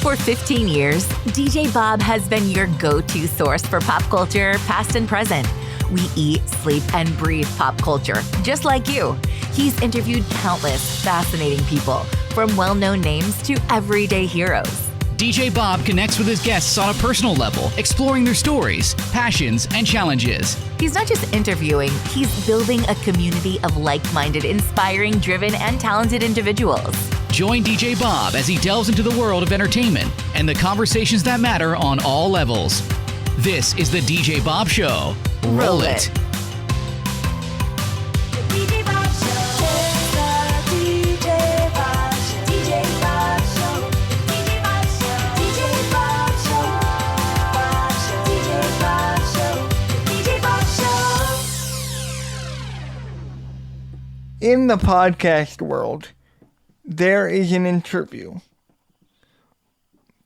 For 15 years, DJ Bob has been your go-to source for pop culture, past and present. We eat, sleep, and breathe pop culture, just like you. He's interviewed countless fascinating people, from well-known names to everyday heroes. DJ Bob connects with his guests on a personal level, exploring their stories, passions, and challenges. He's not just interviewing, he's building a community of like-minded, inspiring, driven, and talented individuals. Join DJ Bob as he delves into the world of entertainment and the conversations that matter on all levels. This is the DJ Bob Show. Roll it. In the podcast world, there is an interview.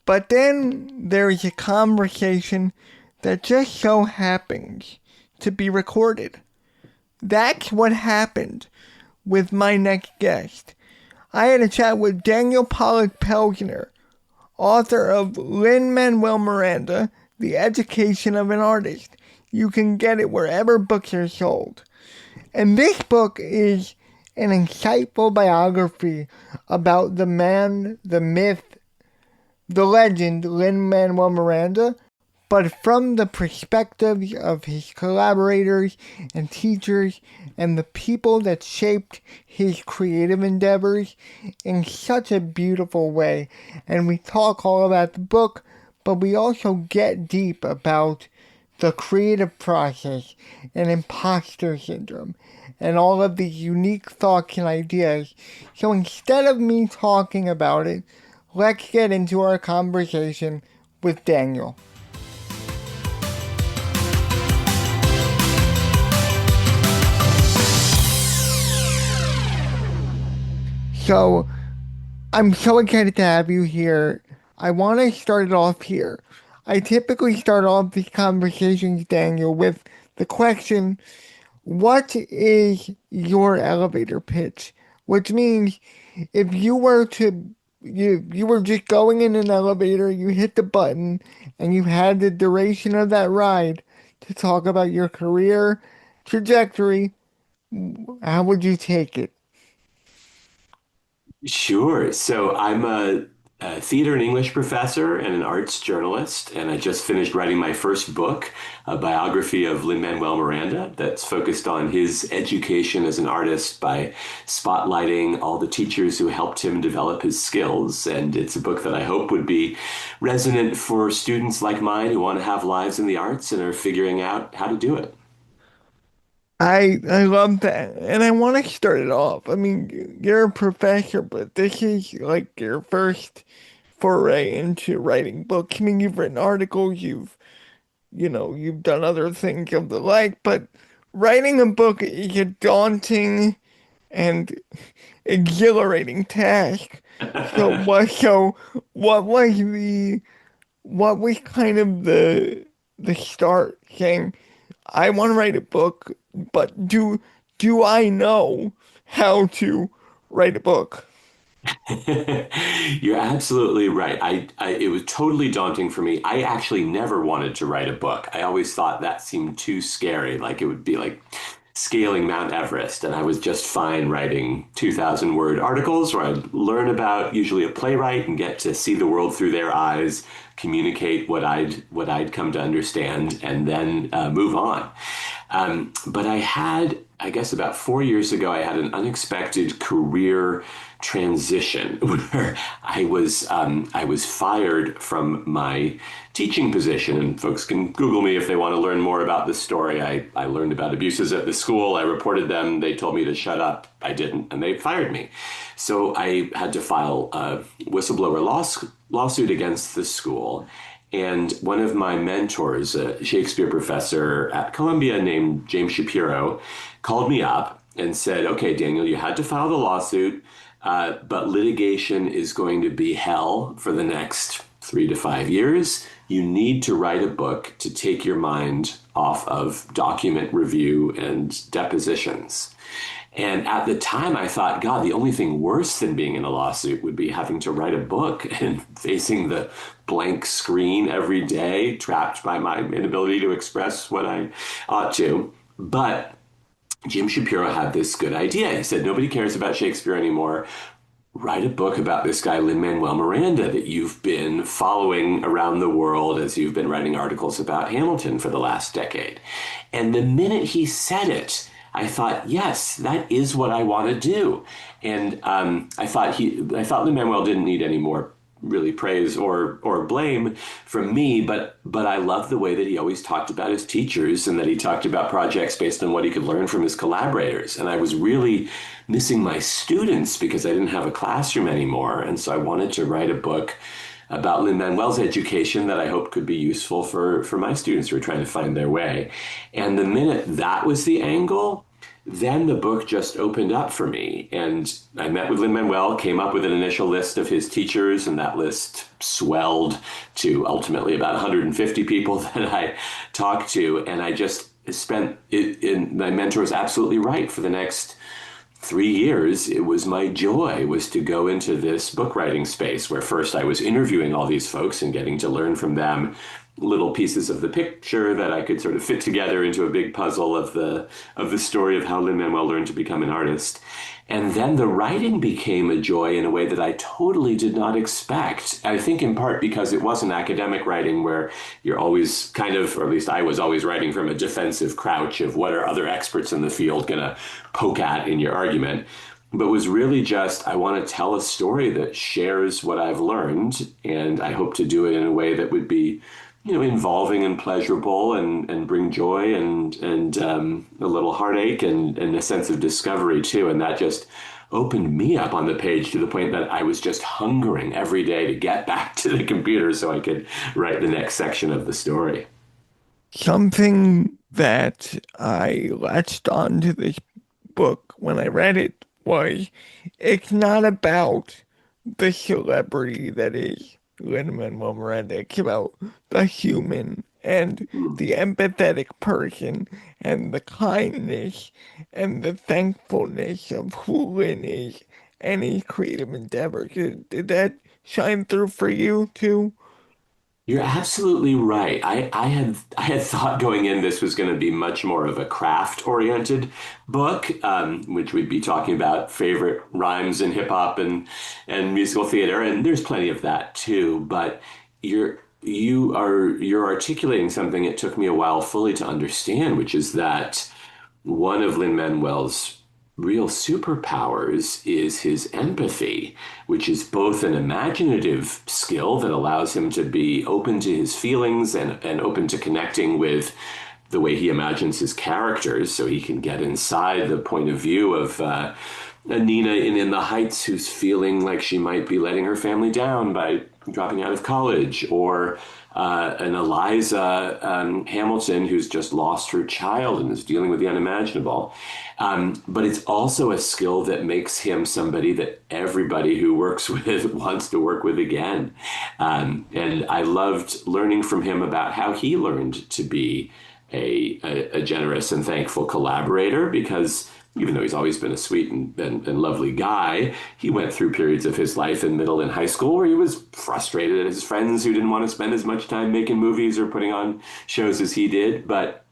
But then there is a conversation that just so happens to be recorded. That's what happened with my next guest. I had a chat with Daniel Pollack-Pelzner, author of Lin-Manuel Miranda, The Education of an Artist. You can get it wherever books are sold. And this book is an insightful biography about the man, the myth, the legend, Lin-Manuel Miranda, but from the perspectives of his collaborators and teachers and the people that shaped his creative endeavors in such a beautiful way. And we talk all about the book, but we also get deep about the creative process and imposter syndrome and all of these unique thoughts and ideas. So instead of me talking about it, let's get into our conversation with Daniel. So, I'm so excited to have you here. I want to start it off here. I typically start off these conversations, Daniel, with the question, what is your elevator pitch? Which means if you were to, you were just going in an elevator, you hit the button, and you had the duration of that ride to talk about your career trajectory, how would you take it? Sure. So I'm a theater and English professor and an arts journalist, and I just finished writing my first book, a biography of Lin-Manuel Miranda that's focused on his education as an artist by spotlighting all the teachers who helped him develop his skills. And it's a book that I hope would be resonant for students like mine who want to have lives in the arts and are figuring out how to do it. I love that, and I want to start it off. I mean, you're a professor, but this is like your first foray into writing books. I mean, you've written articles, you've done other things of the like, but writing a book is a daunting and exhilarating task. So what was kind of the start saying, I want to write a book, but do I know how to write a book? You're absolutely right. It was totally daunting for me. I actually never wanted to write a book. I always thought that seemed too scary, like it would be like scaling Mount Everest, and I was just fine writing 2,000 word articles where I'd learn about usually a playwright and get to see the world through their eyes, communicate what I'd come to understand, and then move on. But I guess about 4 years ago, I had an unexpected career transition where I was fired from my teaching position. And folks can Google me if they want to learn more about this story. I learned about abuses at the school. I reported them. They told me to shut up. I didn't, and they fired me. So I had to file a whistleblower lawsuit against the school. And one of my mentors, a Shakespeare professor at Columbia named James Shapiro, called me up and said, okay, Daniel, you had to file the lawsuit, but litigation is going to be hell for the next 3 to 5 years. You need to write a book to take your mind off of document review and depositions. And at the time, I thought, God, the only thing worse than being in a lawsuit would be having to write a book and facing the blank screen every day, trapped by my inability to express what I ought to. But Jim Shapiro had this good idea. He said, nobody cares about Shakespeare anymore. Write a book about this guy, Lin-Manuel Miranda, that you've been following around the world as you've been writing articles about Hamilton for the last decade. And the minute he said it, I thought, yes, that is what I want to do. And I thought Lin-Manuel didn't need any more really praise or blame from me, but I love the way that he always talked about his teachers and that he talked about projects based on what he could learn from his collaborators. And I was really missing my students because I didn't have a classroom anymore. And so I wanted to write a book about Lin-Manuel's education that I hoped could be useful for my students who are trying to find their way. And the minute that was the angle, then the book just opened up for me. And I met with Lin-Manuel, came up with an initial list of his teachers, and that list swelled to ultimately about 150 people that I talked to. And I just spent it in, my mentor was absolutely right. For the next 3 years, it was my joy was to go into this book writing space where first I was interviewing all these folks and getting to learn from them little pieces of the picture that I could sort of fit together into a big puzzle of the story of how Lin-Manuel learned to become an artist. And then the writing became a joy in a way that I totally did not expect. I think in part because it wasn't academic writing where you're always kind of, or at least I was always writing from a defensive crouch of what are other experts in the field going to poke at in your argument, but was really just, I want to tell a story that shares what I've learned, and I hope to do it in a way that would be, involving and pleasurable and bring joy and a little heartache and a sense of discovery too. And that just opened me up on the page to the point that I was just hungering every day to get back to the computer so I could write the next section of the story. Something that I latched onto this book when I read it was it's not about the celebrity that is Lin-Manuel Miranda. It's about the human and the empathetic person and the kindness and the thankfulness of who Lin is and his creative endeavors. Did that shine through for you too? You're absolutely right. I had thought going in this was going to be much more of a craft oriented book, which we'd be talking about favorite rhymes in hip hop and musical theater, and there's plenty of that too. But you're articulating something it took me a while fully to understand, which is that one of Lin-Manuel's real superpowers is his empathy, which is both an imaginative skill that allows him to be open to his feelings and open to connecting with the way he imagines his characters, so he can get inside the point of view of a Nina in the Heights who's feeling like she might be letting her family down by dropping out of college, or an Eliza Hamilton who's just lost her child and is dealing with the unimaginable. But it's also a skill that makes him somebody that everybody who works with wants to work with again. And I loved learning from him about how he learned to be a generous and thankful collaborator, because even though he's always been a sweet and lovely guy, he went through periods of his life in middle and high school where he was frustrated at his friends who didn't want to spend as much time making movies or putting on shows as he did. But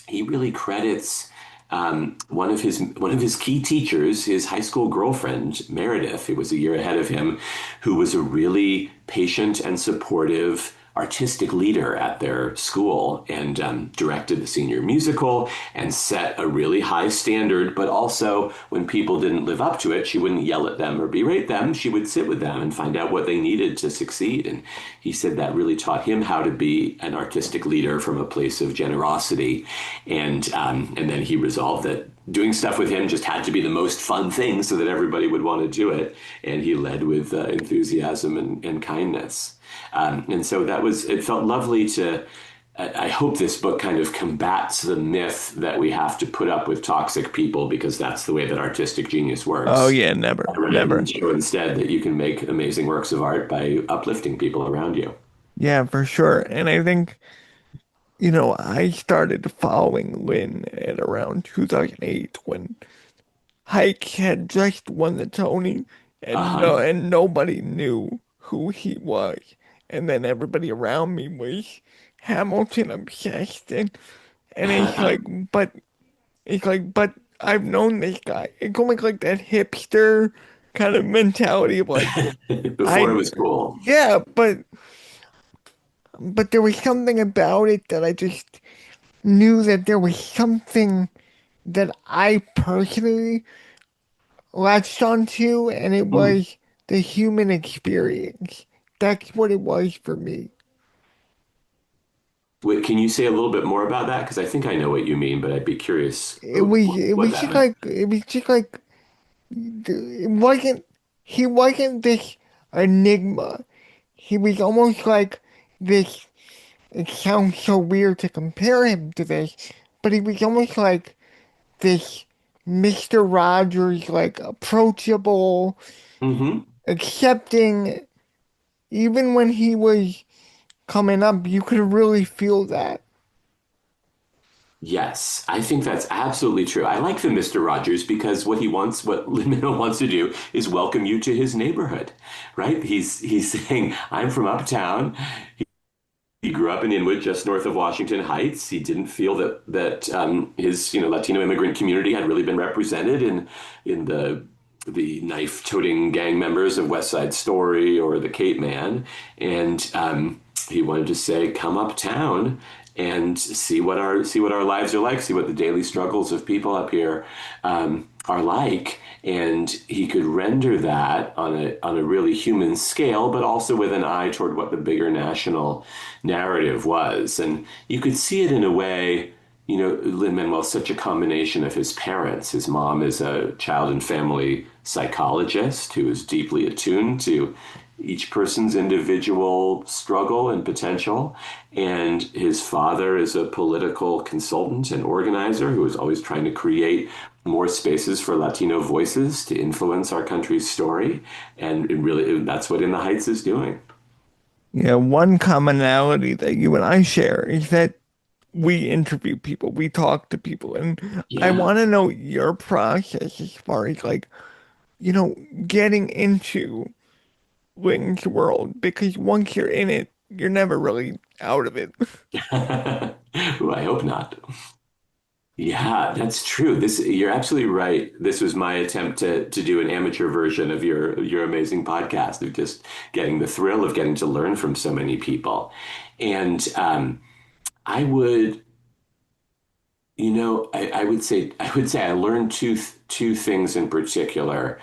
he really credits one of his key teachers, his high school girlfriend, Meredith, who was a year ahead of him, who was a really patient and supportive artistic leader at their school, and directed the senior musical and set a really high standard. But also, when people didn't live up to it, she wouldn't yell at them or berate them. She would sit with them and find out what they needed to succeed. And he said that really taught him how to be an artistic leader from a place of generosity. And then he resolved that doing stuff with him just had to be the most fun thing so that everybody would want to do it. And he led with enthusiasm and kindness. And so it felt lovely to, I hope this book kind of combats the myth that we have to put up with toxic people because that's the way that artistic genius works. Oh yeah, never. Show instead that you can make amazing works of art by uplifting people around you. Yeah, for sure. And I think, I started following Lin at around 2008 when Hike had just won the Tony, and Uh-huh. and nobody knew who he was. And then everybody around me was Hamilton obsessed, and but but I've known this guy. It's almost like that hipster kind of mentality of like, Before it I, was cool. yeah, but there was something about it that I just knew that there was something that I personally latched onto, and it Mm. was the human experience. That's what it was for me. Wait, can you say a little bit more about that? Because I think I know what you mean, but I'd be curious It what was that just meant. like it was just like it wasn't he wasn't this enigma. He was almost like this. It sounds so weird to compare him to this, but he was almost like this Mr. Rogers, like approachable, Hmm. accepting. Even when he was coming up, you could really feel that. Yes, I think that's absolutely true. I like the Mr. Rogers because what Lin-Manuel wants to do is welcome you to his neighborhood, right? He's saying, I'm from uptown. He grew up in Inwood, just north of Washington Heights. He didn't feel that his Latino immigrant community had really been represented in the knife-toting gang members of West Side Story or the Cape Man, and he wanted to say, "Come uptown and see what our lives are like, see what the daily struggles of people up here are like." And he could render that on a really human scale, but also with an eye toward what the bigger national narrative was. And you could see it in a way. Lin-Manuel's such a combination of his parents. His mom is a child and family psychologist who is deeply attuned to each person's individual struggle and potential. And his father is a political consultant and organizer who is always trying to create more spaces for Latino voices to influence our country's story. And really, that's what In the Heights is doing. Yeah, one commonality that you and I share is that we interview people, we talk to people, and I Yeah. want to know your process as far as you know, getting into Wing's world because once you're in it, you're never really out of it. Ooh, I hope not. Yeah, that's true. You're absolutely right. This was my attempt to do an amateur version of your amazing podcast of just getting the thrill of getting to learn from so many people. And I would, I would say I learned two things in particular.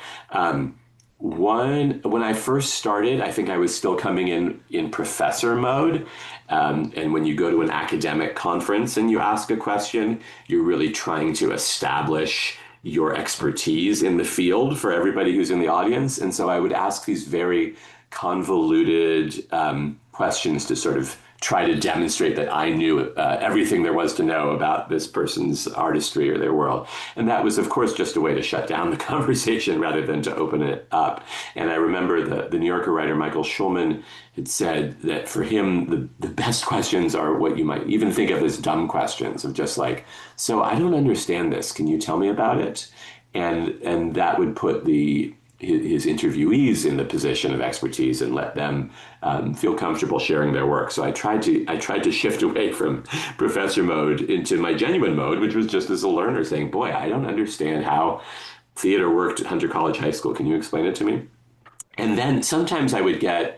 One, when I first started, I think I was still coming in professor mode. And when you go to an academic conference and you ask a question, you're really trying to establish your expertise in the field for everybody who's in the audience. And so I would ask these very convoluted questions to sort of try to demonstrate that I knew everything there was to know about this person's artistry or their world. And that was, of course, just a way to shut down the conversation rather than to open it up. And I remember the New Yorker writer Michael Schulman had said that for him, the best questions are what you might even think of as dumb questions of just like, so I don't understand this. Can you tell me about it? And that would put his interviewees in the position of expertise and let them feel comfortable sharing their work. So I tried to shift away from professor mode into my genuine mode, which was just as a learner saying, "Boy, I don't understand how theater worked at Hunter College High School. Can you explain it to me?" And then sometimes I would get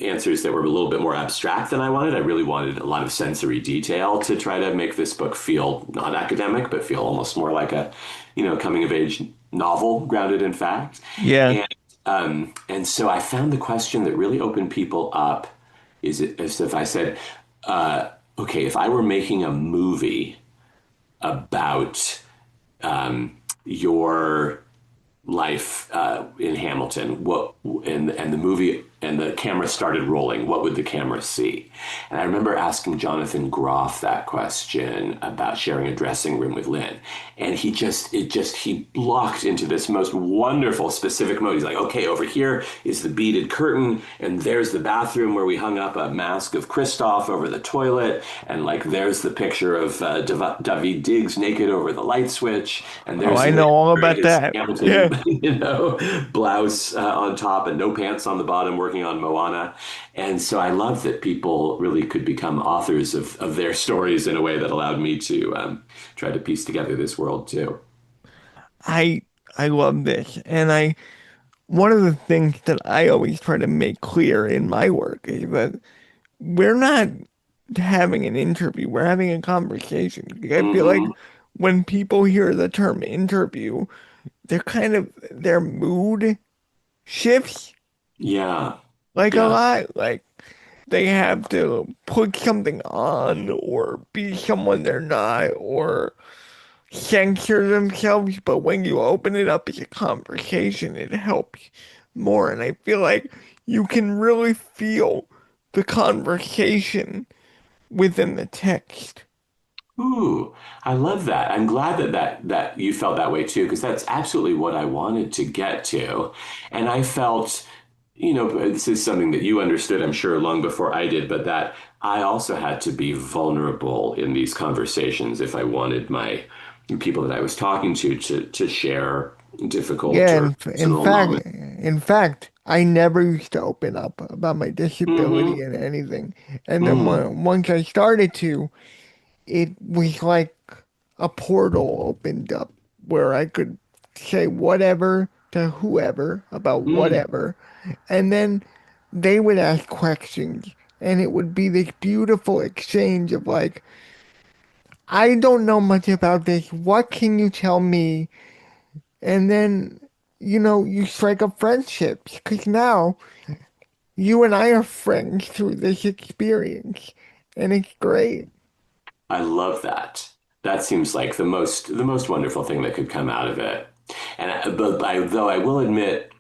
answers that were a little bit more abstract than I wanted. I really wanted a lot of sensory detail to try to make this book feel not academic, but feel almost more like a, coming of age novel grounded in fact. Yeah. And so I found the question that really opened people up is it as if I said, okay, if I were making a movie about your life in Hamilton, and the movie and the camera started rolling, what would the camera see? And I remember asking Jonathan Groff that question about sharing a dressing room with Lin. And he blocked into this most wonderful specific mode. He's like, okay, over here is the beaded curtain, and there's the bathroom where we hung up a mask of Christoph over the toilet, and like there's the picture of David Diggs naked over the light switch, and Oh, there's I Lin know all wearing about his that. Hamilton, Yeah. blouse on top and no pants on the bottom, working on Moana. And so I love that people really could become authors of their stories in a way that allowed me to try to piece together this world too. I I love this. And one of the things that I always try to make clear in my work is that we're not having an interview, we're having a conversation. I feel like Hmm. when people hear the term interview, their mood shifts Yeah. like a Yeah. lot. Like they have to put something on or be someone they're not or censor themselves. But when you open it up as a conversation, it helps more. And I feel like you can really feel the conversation within the text. Ooh, I love that. I'm glad that you felt that way too, because that's absolutely what I wanted to get to. And I felt, this is something that you understood, I'm sure, long before I did, but that I also had to be vulnerable in these conversations if I wanted my people that I was talking to share difficult Yeah, or personal moments. in fact, I never used to open up about my Hmm. disability and anything. And then Mm. once I started to, it was like a portal opened up where I could say whatever to whoever about Mm. whatever. And then they would ask questions, and it would be this beautiful exchange of like, I don't know much about this. What can you tell me? And then, you strike up friendships because now you and I are friends through this experience, and it's great. I love that. That seems like the most wonderful thing that could come out of it. And though I will admit,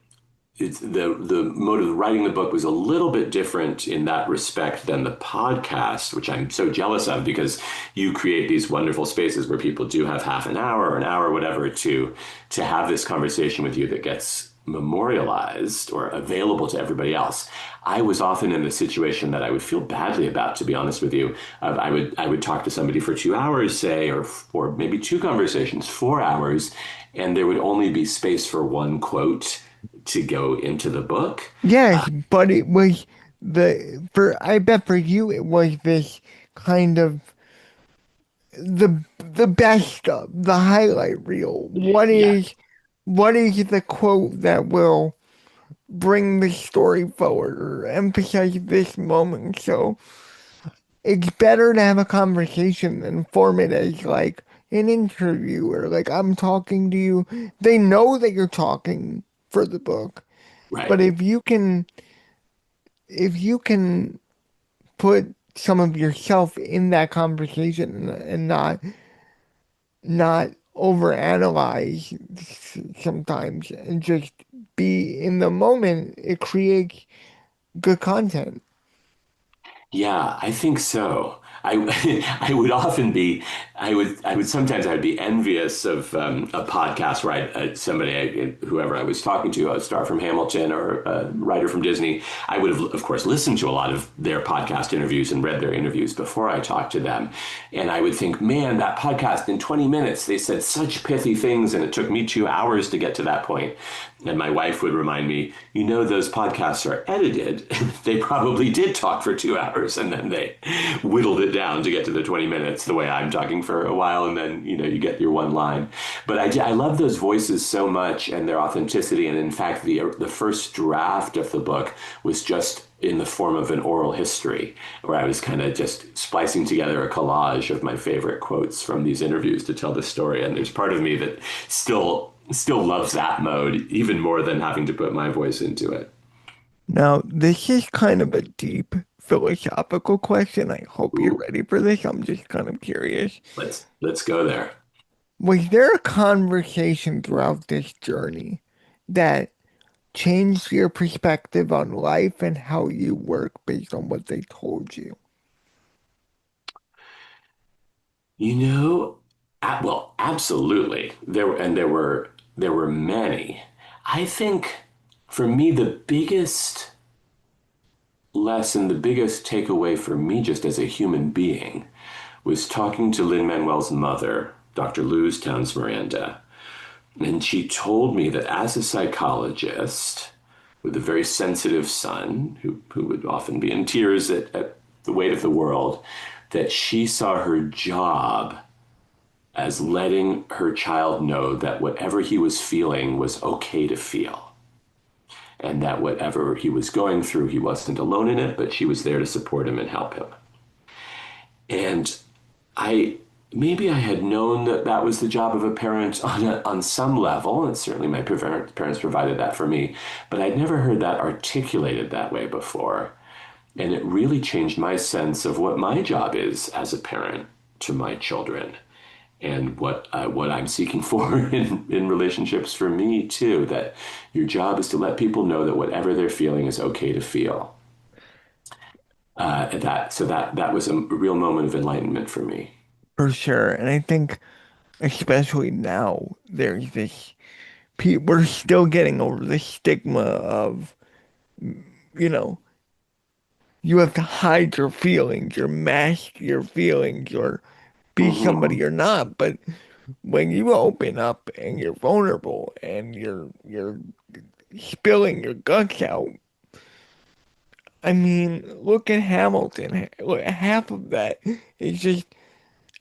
the mode of writing the book was a little bit different in that respect than the podcast, which I'm so jealous of because you create these wonderful spaces where people do have half an hour or an hour, or whatever, to have this conversation with you that gets memorialized or available to everybody else. I was often in the situation that I would feel badly about, to be honest with you. I would talk to somebody for 2 hours, say, or maybe two conversations, 4 hours, and there would only be space for one quote to go into the book. Yes, but it was I bet for you it was this kind of the best of the highlight reel. Yeah, What is the quote that will bring the story forward or emphasize this moment? So it's better to have a conversation than form it as like an interview or like I'm talking to you. They know that you're talking for the book, right. but if you can put some of yourself in that conversation and not overanalyze sometimes and just be in the moment, it creates good content. Yeah, I think so. I I would often be I would sometimes I would be envious of a podcast where whoever I was talking to, a star from Hamilton or a writer from Disney. I would have, of course, listened to a lot of their podcast interviews and read their interviews before I talked to them, and I would think, man, that podcast in 20 minutes they said such pithy things, and it took me 2 hours to get to that point. And my wife would remind me, those podcasts are edited. They probably did talk for 2 hours and then they whittled it down to get to the 20 minutes the way I'm talking for a while. And then, you get your one line. But I love those voices so much and their authenticity. And in fact, the first draft of the book was just in the form of an oral history where I was kind of just splicing together a collage of my favorite quotes from these interviews to tell the story. And there's part of me that still loves that mode even more than having to put my voice into it. Now, this is kind of a deep philosophical question. I hope you're Ooh, ready for this. I'm just kind of curious. let's go there. Was there a conversation throughout this journey that changed your perspective on life and how you work based on what they told you? You know, well, absolutely. There were many. I think for me the biggest lesson, the biggest takeaway for me just as a human being was talking to Lin-Manuel's mother, Dr. Luz Towns Miranda. And she told me that as a psychologist with a very sensitive son who would often be in tears at the weight of the world, that she saw her job as letting her child know that whatever he was feeling was okay to feel. And that whatever he was going through, he wasn't alone in it, but she was there to support him and help him. And I maybe I had known that that was the job of a parent on some level, and certainly my parents provided that for me, but I'd never heard that articulated that way before. And it really changed my sense of what my job is as a parent to my children and what I'm seeking for in relationships for me too, that your job is to let people know that whatever they're feeling is okay to feel. That was a real moment of enlightenment for me. For sure. And I think especially now there's this we're still getting over the stigma of, you know, you have to hide your feelings, or mask your feelings, or be somebody Hmm. you're not. But when you open up and you're vulnerable and you're spilling your guts out, I mean, look at Hamilton. Half of that is just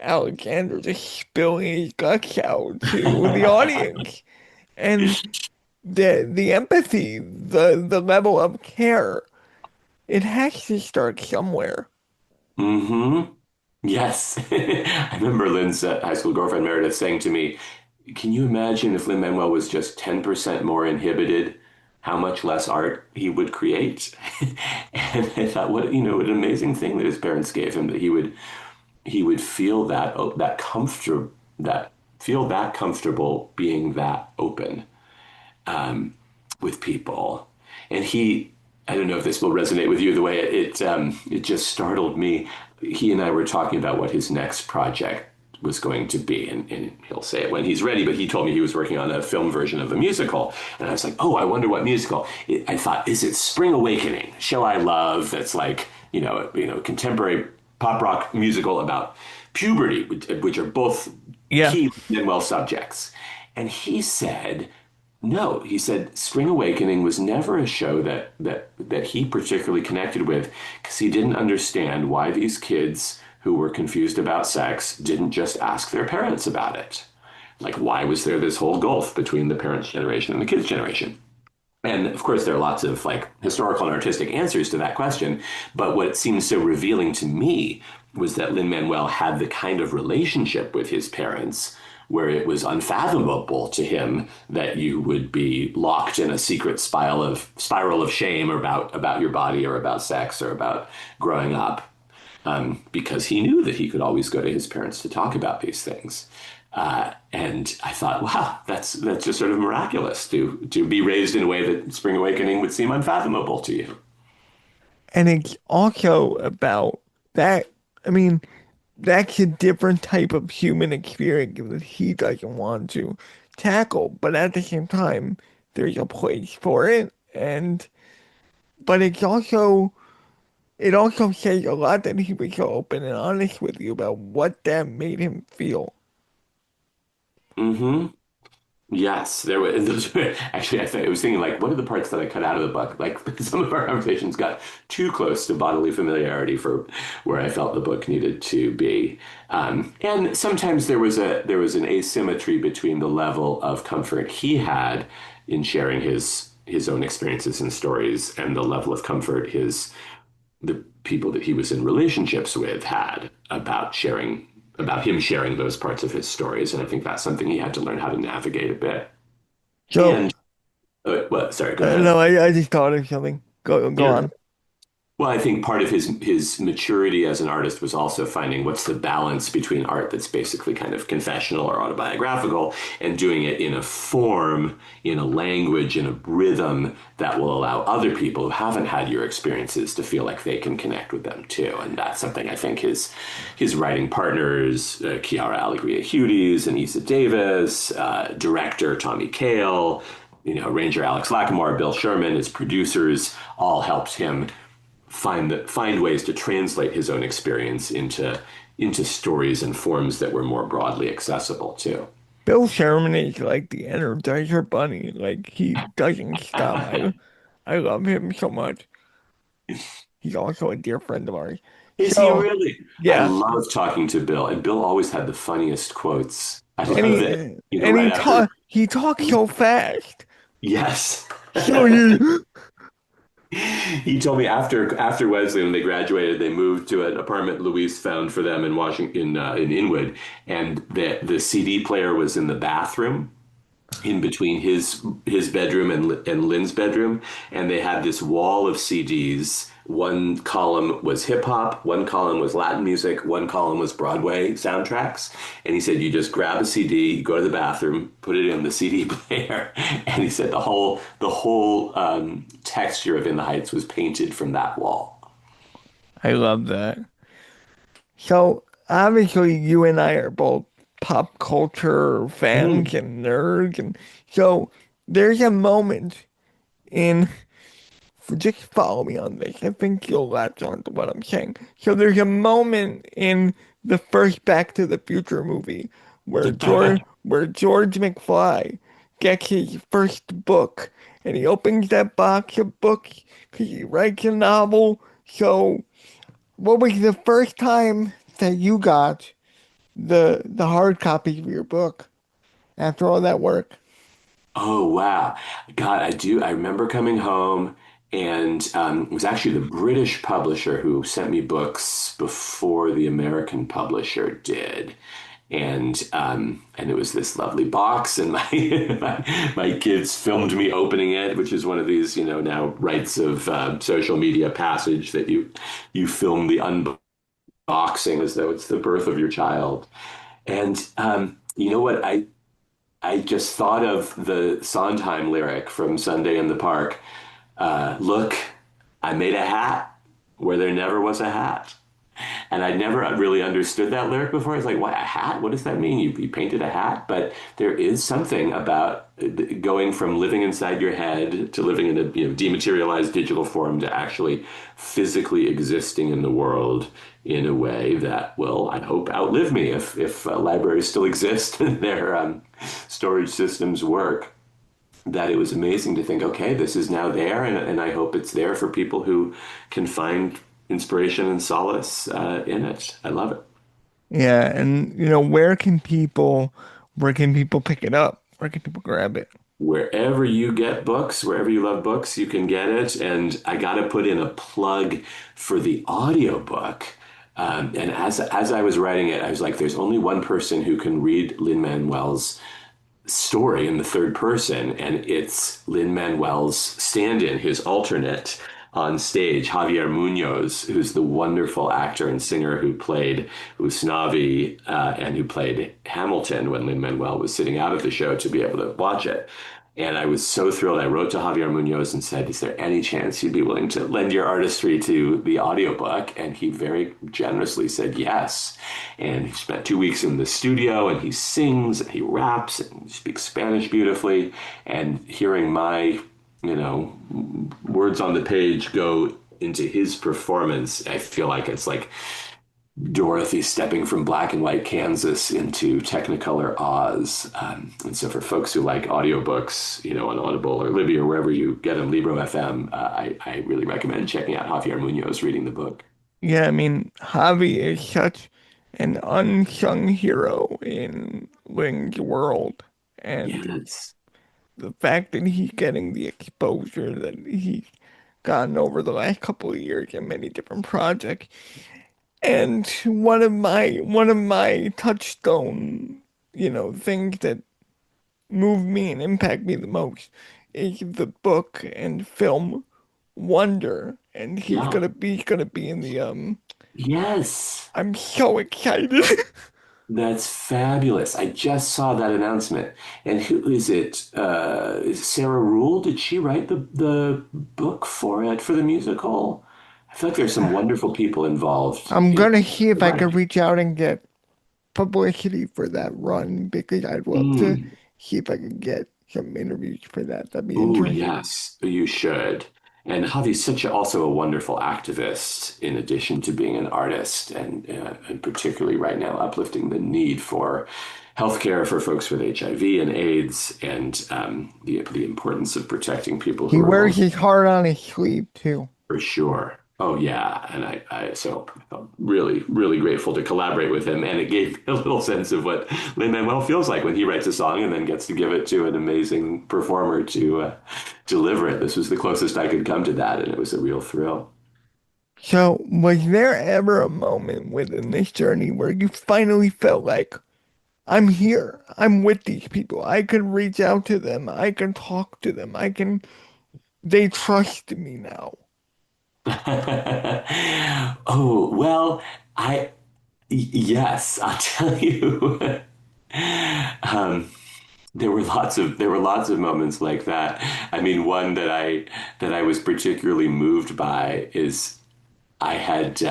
Alexander just spilling his guts out to the audience. And the empathy, the level of care, it has to start somewhere. Hmm. Yes. I remember Lynn's high school girlfriend Meredith saying to me, can you imagine if Lin-Manuel was just 10% more inhibited, how much less art he would create? And I thought, what an amazing thing that his parents gave him, that he would feel that that comfortable being that open with people. And I don't know if this will resonate with you the way it just startled me. He and I were talking about what his next project was going to be, and he'll say it when he's ready. But he told me he was working on a film version of a musical, and I was like, oh, I wonder what musical. I thought, is it Spring Awakening, show I love? That's like contemporary pop rock musical about puberty, which are both Yeah. key Manuel subjects. And he said, no, he said Spring Awakening was never a show that he particularly connected with because he didn't understand why these kids who were confused about sex didn't just ask their parents about it. Like, why was there this whole gulf between the parents' generation and the kids' generation? And of course, there are lots of like historical and artistic answers to that question. But what seemed so revealing to me was that Lin-Manuel had the kind of relationship with his parents where it was unfathomable to him that you would be locked in a secret spiral of shame about your body or about sex or about growing up, because he knew that he could always go to his parents to talk about these things. And I thought, wow, that's just sort of miraculous to be raised in a way that Spring Awakening would seem unfathomable to you. And it's also about that. I mean, that's a different type of human experience that he doesn't want to tackle. But at the same time, there's a place for it. But it also says a lot that he was so open and honest with you about what that made him feel. Hmm. Yes, there were. Those were actually. I was thinking, like, what are the parts that I cut out of the book? Like, some of our conversations got too close to bodily familiarity for where I felt the book needed to be. And sometimes there was an asymmetry between the level of comfort he had in sharing his own experiences and stories, and the level of comfort the people that he was in relationships with had about him sharing those parts of his stories. And I think that's something he had to learn how to navigate a bit. So, And sorry, go ahead. no, I just thought of something. Go Yeah. on. Well, I think part of his maturity as an artist was also finding what's the balance between art that's basically kind of confessional or autobiographical and doing it in a form, in a language, in a rhythm that will allow other people who haven't had your experiences to feel like they can connect with them too. And that's something I think his writing partners, Chiara Alegria Hughes and Issa Davis, director Tommy Kail, Ranger Alex Lacamoire, Bill Sherman, his producers, all helped him find ways to translate his own experience into stories and forms that were more broadly accessible too. Bill Sherman is like the Energizer Bunny. Like he doesn't stop. I love him so much. He's also a dear friend of ours. Is he So really? I yeah, love talking to Bill, and Bill always had the funniest quotes. I and love that, he right after, talks so fast. yes. So he He told me after Wesley, when they graduated, they moved to an apartment Luis found for them in Washington, in Inwood, and the CD player was in the bathroom, in between his bedroom and Lynn's bedroom, and they had this wall of CDs. One column was hip hop, one column was Latin music, one column was Broadway soundtracks. And he said you just grab a CD, you go to the bathroom, put it in the CD player, and he said the whole texture of In the Heights was painted from that wall. I love that. So obviously you and I are both pop culture fans Mm. and nerds, and so there's a moment in just follow me on this. I think you'll latch on to what I'm saying. So there's a moment in the first Back to the Future movie where George McFly gets his first book and he opens that box of books because he writes a novel. So what was the first time that you got the hard copy of your book after all that work? Oh wow. God, I do. I remember coming home and it was actually the British publisher who sent me books before the American publisher did. And it was this lovely box, and my kids filmed me opening it, which is one of these, now rites of social media passage that you film the unboxing as though it's the birth of your child. And you know what? I just thought of the Sondheim lyric from Sunday in the Park. Look, I made a hat where there never was a hat. And I'd never really understood that lyric before. I was like, what, a hat? What does that mean? You painted a hat? But there is something about going from living inside your head to living in a dematerialized digital form to actually physically existing in the world in a way that will, I hope, outlive me if libraries still exist and their storage systems work. That it was amazing to think, okay, this is now there, and I hope it's there for people who can find inspiration and solace in it. I love it. Yeah, and where can people pick it up? Where can people grab it? Wherever you get books, wherever you love books, you can get it. And I got to put in a plug for the audiobook. And as I was writing it, I was like, there's only one person who can read Lin-Manuel's story in the third person, and it's Lin-Manuel's stand-in, his alternate on stage, Javier Munoz, who's the wonderful actor and singer who played Usnavi and who played Hamilton when Lin-Manuel was sitting out of the show to be able to watch it. And I was so thrilled. I wrote to Javier Munoz and said, is there any chance you'd be willing to lend your artistry to the audiobook? And he very generously said yes. And he spent 2 weeks in the studio, and he sings and he raps and he speaks Spanish beautifully. And hearing my, words on the page go into his performance, I feel like it's like Dorothy stepping from black and white Kansas into Technicolor Oz. And so for folks who like audiobooks, on Audible or Libby or wherever you get them, Libro FM, I really recommend checking out Javier Munoz reading the book. Yeah, I mean, Javi is such an unsung hero in Ling's world. And Yes. the fact that he's getting the exposure that he's gotten over the last couple of years in many different projects. And one of my touchstone, things that move me and impact me the most is the book and film Wonder, and he's Yeah. gonna be in the Yes. I'm so excited. That's fabulous. I just saw that announcement. And who is it? Is it Sarah Rule? Did she write the book for it, for the musical? I feel like there's some wonderful people involved I'm in gonna see the if I can writing. reach out and get publicity for that run because I'd love to Mm. see if I can get some interviews for that. That'd be Oh, interesting. yes, you should. And Javi's also a wonderful activist, in addition to being an artist, and particularly right now uplifting the need for healthcare for folks with HIV and AIDS, and the importance of protecting people He who are wears vulnerable. his heart on his sleeve too. For sure. Oh yeah, and I'm really really grateful to collaborate with him, and it gave me a little sense of what Lin-Manuel feels like when he writes a song and then gets to give it to an amazing performer to deliver it. This was the closest I could come to that, and it was a real thrill. So, was there ever a moment within this journey where you finally felt like, I'm here, I'm with these people, I can reach out to them, I can talk to them, they trust me now? Oh well, yes, I'll tell you. Um, there were lots of moments like that. I mean, one that I was particularly moved by is I had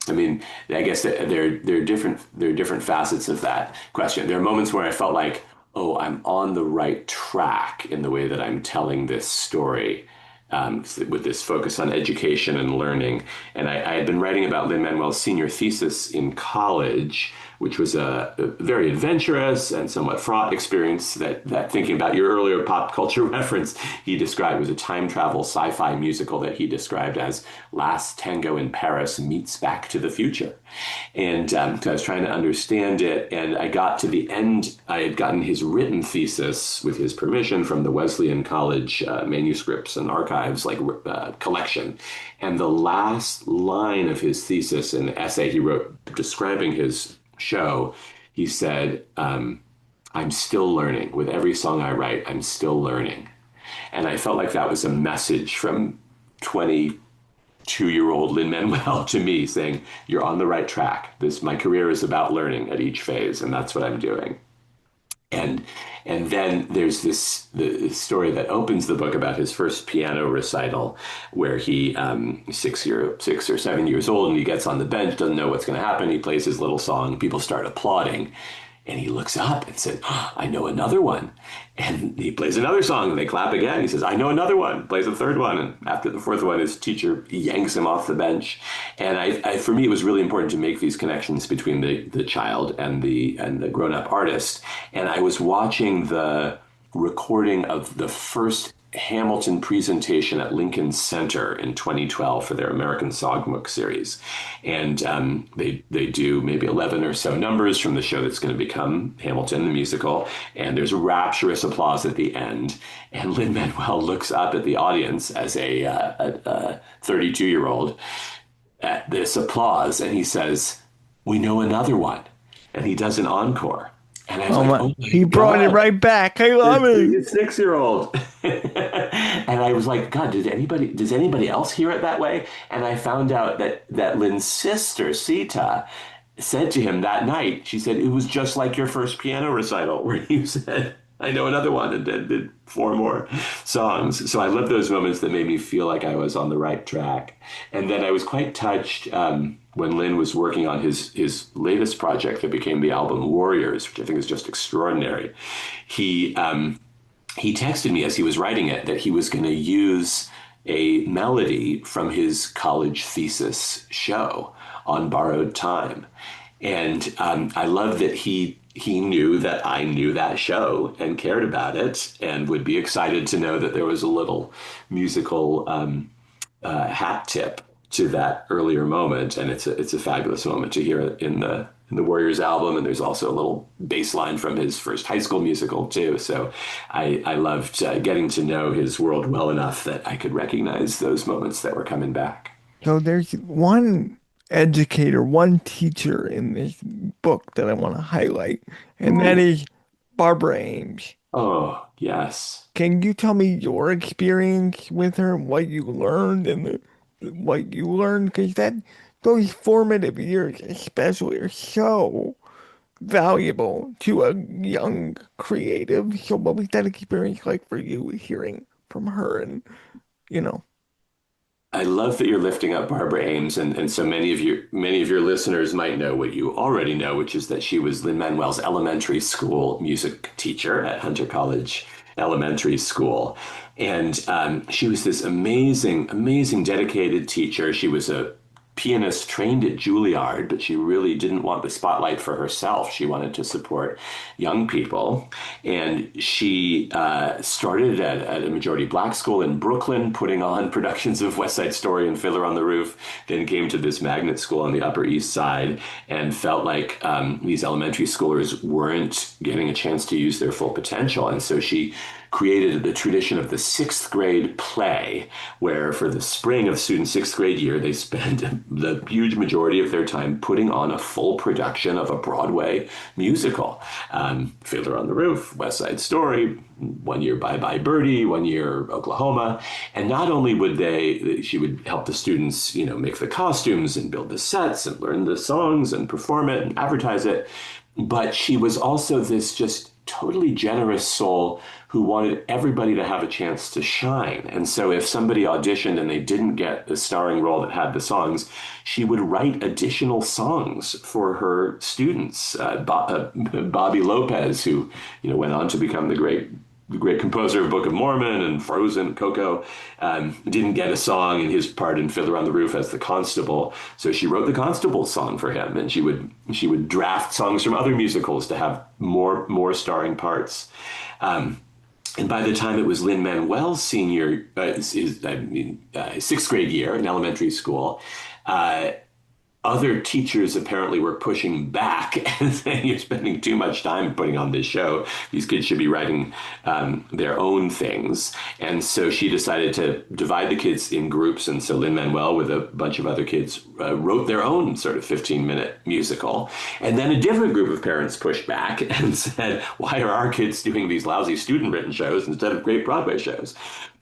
I mean, I guess that there are different facets of that question. There are moments where I felt like, oh, I'm on the right track in the way that I'm telling this story, with this focus on education and learning. And I had been writing about Lin-Manuel's senior thesis in college, which was a very adventurous and somewhat fraught experience that thinking about your earlier pop culture reference, he described was a time travel sci-fi musical that he described as Last Tango in Paris meets Back to the Future. And so I was trying to understand it, and I got to the end. I had gotten his written thesis with his permission from the Wesleyan College manuscripts and archives collection. And the last line of his thesis, an essay he wrote describing his show, he said, I'm still learning. With every song I write, I'm still learning. And I felt like that was a message from 22-year-old Lin-Manuel to me saying, you're on the right track. My career is about learning at each phase, and that's what I'm doing. And and then there's the story that opens the book about his first piano recital, where he 6 or 7 years old, and he gets on the bench, doesn't know what's going to happen. He plays his little song, people start applauding, and he looks up and said, "Oh, I know another one." And he plays another song, and they clap again. He says, "I know another one." Plays a third one, and after the fourth one, his teacher yanks him off the bench. And for me, it was really important to make these connections between the child and the grown up artist. And I was watching the recording of the first Hamilton presentation at Lincoln Center in 2012 for their American Songbook series, and they do maybe 11 or so numbers from the show that's going to become Hamilton the musical, and there's rapturous applause at the end. And Lin-Manuel looks up at the audience as a 32-year-old at this applause, and he says, "We know another one," and he does an encore. And I was Oh like, my, "Oh my he brought it God, right back. I love it. the 6-year-old." And I was like, God, does anybody else hear it that way? And I found out that Lynn's sister, Sita, said to him that night, she said, it was just like your first piano recital where you said, I know another one, and then did four more songs. So I love those moments that made me feel like I was on the right track. And then I was quite touched when Lynn was working on his latest project that became the album Warriors, which I think is just extraordinary. He texted me as he was writing it that he was going to use a melody from his college thesis show on borrowed time. And I love that he knew that I knew that show and cared about it and would be excited to know that there was a little musical hat tip to that earlier moment. And it's a fabulous moment to hear it in the Warriors album. And there's also a little bass line from his first high school musical too. So I loved getting to know his world well enough that I could recognize those moments that were coming back. So there's one educator, one teacher in this book that I want to highlight, and that is Barbara Ames. Oh, yes. Can you tell me your experience with her, what you learned, and what you learned? Because those formative years, especially, are so valuable to a young creative. So, what was that experience like for you, hearing from her, and you know? I love that you're lifting up Barbara Ames, and so many of your listeners might know what you already know, which is that she was Lin-Manuel's elementary school music teacher at Hunter College Elementary School, and she was this amazing, amazing, dedicated teacher. She was a pianist trained at Juilliard, but she really didn't want the spotlight for herself. She wanted to support young people. And she started at a majority black school in Brooklyn, putting on productions of West Side Story and Fiddler on the Roof, then came to this magnet school on the Upper East Side and felt like these elementary schoolers weren't getting a chance to use their full potential. And so she created the tradition of the sixth grade play, where for the spring of students' sixth grade year, they spend the huge majority of their time putting on a full production of a Broadway musical. Fiddler on the Roof, West Side Story, one year Bye Bye Birdie, one year Oklahoma. And not only she would help the students, make the costumes and build the sets and learn the songs and perform it and advertise it, but she was also this just totally generous soul who wanted everybody to have a chance to shine. And so if somebody auditioned and they didn't get a starring role that had the songs, she would write additional songs for her students. Bobby Lopez, who went on to become the great composer of Book of Mormon and Frozen, Coco, didn't get a song in his part in Fiddler on the Roof as the constable. So she wrote the constable song for him, and she would draft songs from other musicals to have more starring parts. And by the time it was Lin-Manuel's sixth grade year in elementary school, other teachers apparently were pushing back and saying, you're spending too much time putting on this show. These kids should be writing their own things. And so she decided to divide the kids in groups. And so Lin-Manuel, with a bunch of other kids, wrote their own sort of 15-minute musical. And then a different group of parents pushed back and said, why are our kids doing these lousy student-written shows instead of great Broadway shows?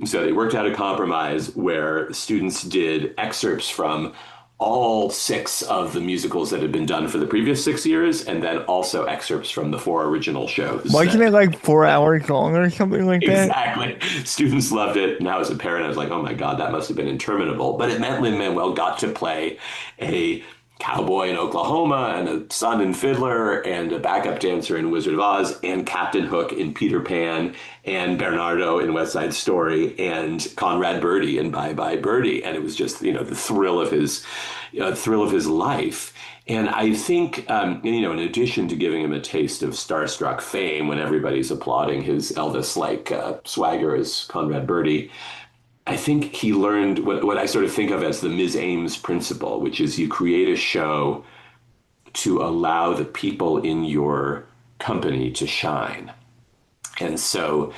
So they worked out a compromise where students did excerpts from all 6 of the musicals that had been done for the previous 6 years, and then also excerpts from the 4 original shows. Wasn't it like 4 hours long or something like that? Exactly. Students loved it. Now, as a parent, I was like, oh my God, that must have been interminable. But it meant Lin-Manuel got to play a cowboy in Oklahoma and a son in Fiddler and a backup dancer in Wizard of Oz and Captain Hook in Peter Pan and Bernardo in West Side Story and Conrad Birdie in Bye Bye Birdie. And it was just, the thrill of his life. And I think, in addition to giving him a taste of starstruck fame when everybody's applauding his Elvis-like swagger as Conrad Birdie, I think he learned what I sort of think of as the Ms. Ames principle, which is you create a show to allow the people in your company to shine. And so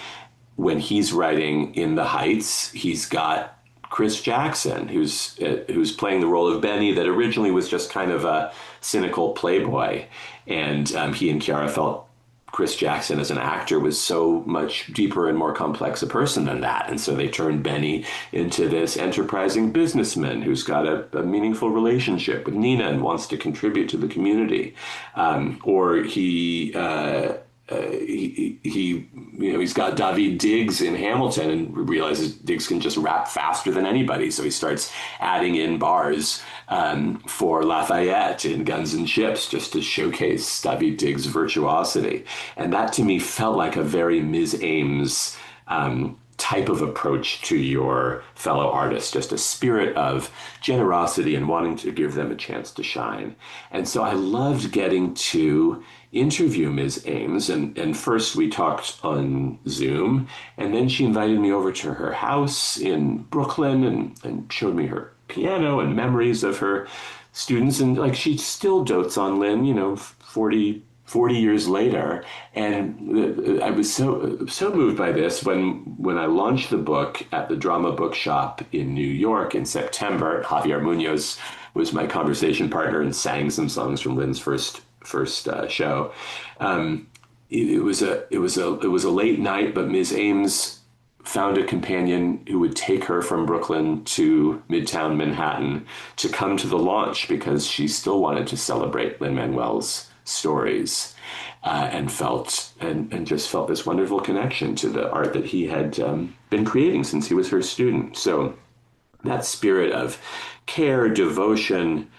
when he's writing In the Heights, he's got Chris Jackson, who's playing the role of Benny that originally was just kind of a cynical playboy. And he and Chiara felt Chris Jackson as an actor was so much deeper and more complex a person than that. And so they turned Benny into this enterprising businessman who's got a meaningful relationship with Nina and wants to contribute to the community. He's got David Diggs in Hamilton and realizes Diggs can just rap faster than anybody. So he starts adding in bars for Lafayette in Guns and Ships just to showcase David Diggs' virtuosity. And that to me felt like a very Ms. Ames type of approach to your fellow artists, just a spirit of generosity and wanting to give them a chance to shine. And so I loved getting to interview Ms. Ames. And first we talked on Zoom, and then she invited me over to her house in Brooklyn and showed me her piano and memories of her students. And like, she still dotes on Lin, 40 years later. And I was so moved by this when I launched the book at the Drama Bookshop in New York in September. Javier Munoz was my conversation partner and sang some songs from Lin's first show. it was a late night, but Ms. Ames found a companion who would take her from Brooklyn to Midtown Manhattan to come to the launch because she still wanted to celebrate Lin-Manuel's stories, and just felt this wonderful connection to the art that he had been creating since he was her student. So that spirit of care, devotion,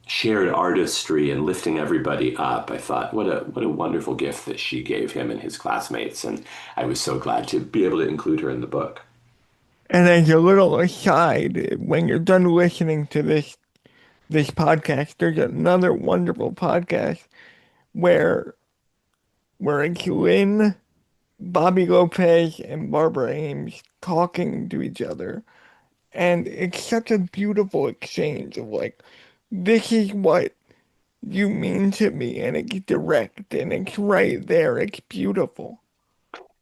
shared artistry, and lifting everybody up. I thought, what a wonderful gift that she gave him and his classmates, and I was so glad to be able to include her in the book. And as a little aside, when you're done listening to this podcast, there's another wonderful podcast where it's Lynn, Bobby Lopez, and Barbara Ames talking to each other. And it's such a beautiful exchange of like, this is what you mean to me, and it's direct, and it's right there. It's beautiful.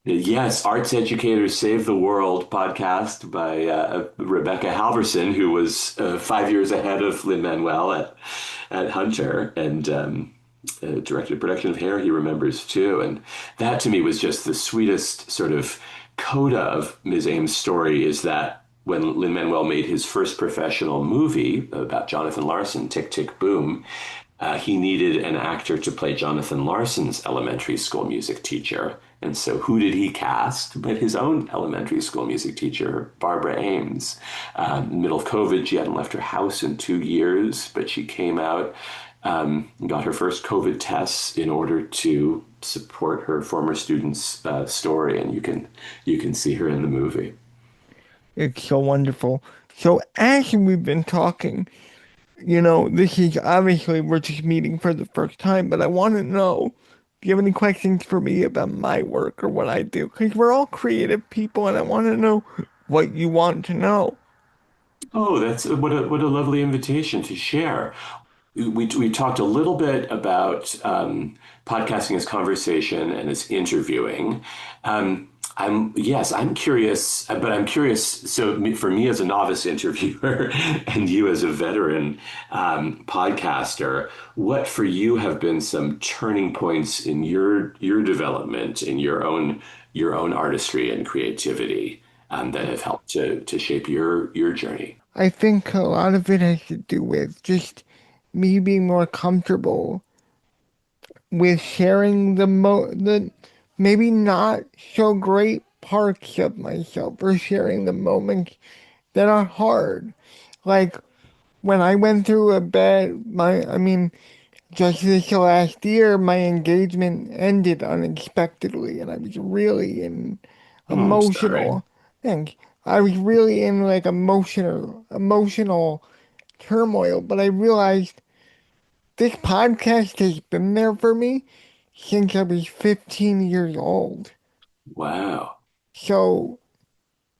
Yes, Arts Educators Save the World podcast by Rebecca Halverson, who was 5 years ahead of Lin-Manuel at Hunter, and directed a production of Hair he remembers too. And that to me was just the sweetest sort of coda of Ms. Ames' story, is that when Lin-Manuel made his first professional movie about Jonathan Larson, Tick, Tick, Boom, he needed an actor to play Jonathan Larson's elementary school music teacher. And so who did he cast but his own elementary school music teacher, Barbara Ames? Middle of COVID, she hadn't left her house in 2 years, but she came out, got her first COVID tests in order to support her former student's story. And you can see her in the movie. It's so wonderful. So as we've been talking, this is obviously we're just meeting for the first time, but I want to know, do you have any questions for me about my work or what I do? Because we're all creative people, and I want to know what you want to know. Oh, that's what a lovely invitation to share. We talked a little bit about podcasting as conversation and as interviewing. I'm curious, but I'm curious. So for me as a novice interviewer and you as a veteran podcaster, what for you have been some turning points in your development, in your own artistry and creativity, that have helped to shape your journey? I think a lot of it has to do with just me being more comfortable with sharing the maybe not so great parts of myself, or sharing the moments that are hard. Like when I went through a bad I mean, just this last year, my engagement ended unexpectedly, and I was really in Oh, I'm sorry. emotional and I was really in like emotional turmoil, but I realized this podcast has been there for me since I was 15 years old. Wow. So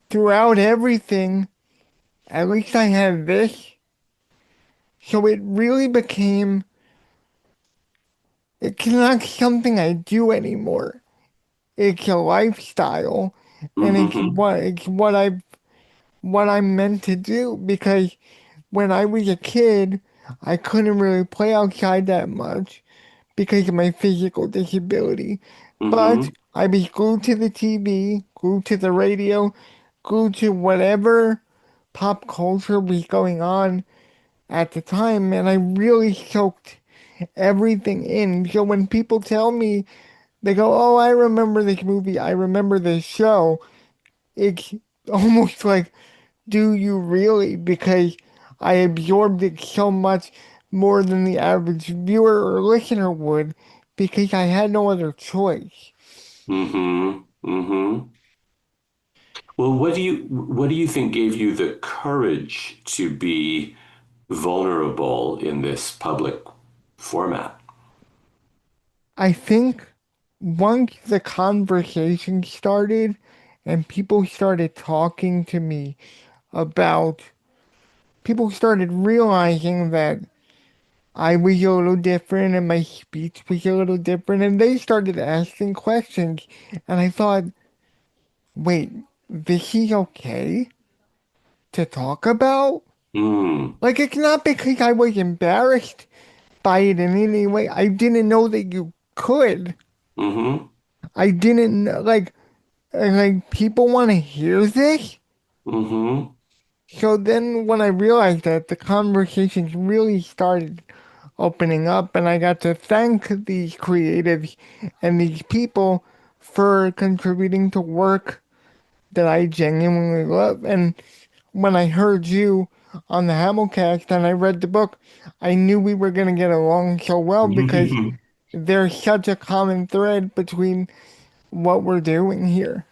throughout everything, at least I had this. So it really became, it's not something I do anymore. It's a lifestyle, and Mm-hmm. what I'm meant to do, because when I was a kid, I couldn't really play outside that much because of my physical disability. But Mm-hmm. I was glued to the TV, glued to the radio, glued to whatever pop culture was going on at the time, and I really soaked everything in. So when people tell me, they go, "Oh, I remember this movie, I remember this show," it's almost like, do you really? Because I absorbed it so much more than the average viewer or listener would, because I had no other choice. Mm-hmm. Mm-hmm. Well, what do you think gave you the courage to be vulnerable in this public format? I think once the conversation started and about, people started realizing that I was a little different and my speech was a little different, and they started asking questions, and I thought, wait, this is okay to talk about? Mm. Like, it's not because I was embarrassed by it in any way. I didn't know that you could. Mm-hmm. I didn't like people want to hear this. Mm-hmm. So then when I realized that, the conversations really started opening up, and I got to thank these creatives and these people for contributing to work that I genuinely love. And when I heard you on the Hamilcast and I read the book, I knew we were going to get along so well because there's such a common thread between what we're doing here.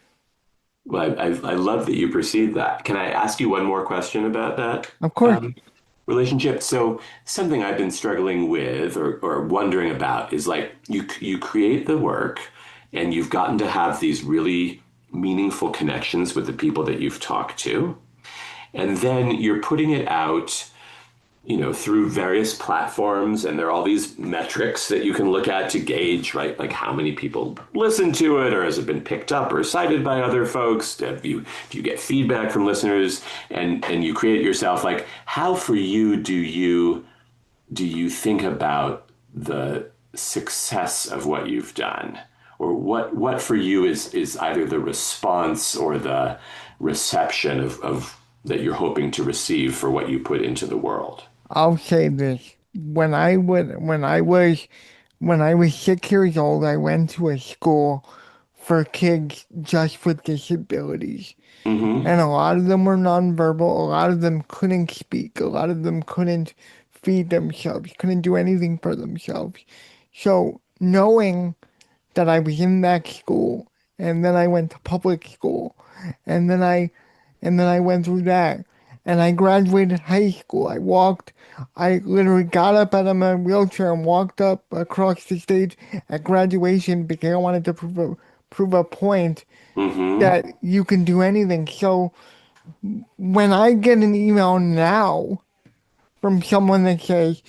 Well, I love that you perceive that. Can I ask you one more question about that Of course. relationship? So something I've been struggling with or wondering about is like you create the work and you've gotten to have these really meaningful connections with the people that you've talked to. And then you're putting it out, through various platforms, and there are all these metrics that you can look at to gauge, right? Like how many people listen to it, or has it been picked up or cited by other folks? Do you get feedback from listeners? And you create it yourself. Like, how for you do you think about the success of what you've done? Or what for you is either the response or the reception of that you're hoping to receive for what you put into the world? I'll say this. When I was 6 years old, I went to a school for kids just with disabilities. Mm-hmm. And a lot of them were nonverbal, a lot of them couldn't speak, a lot of them couldn't feed themselves, couldn't do anything for themselves. So knowing that I was in that school, and then I went to public school, and then I went through that, and I graduated high school. I literally got up out of my wheelchair and walked up across the stage at graduation because I wanted to prove a point Mm-hmm. that you can do anything. So when I get an email now from someone that says,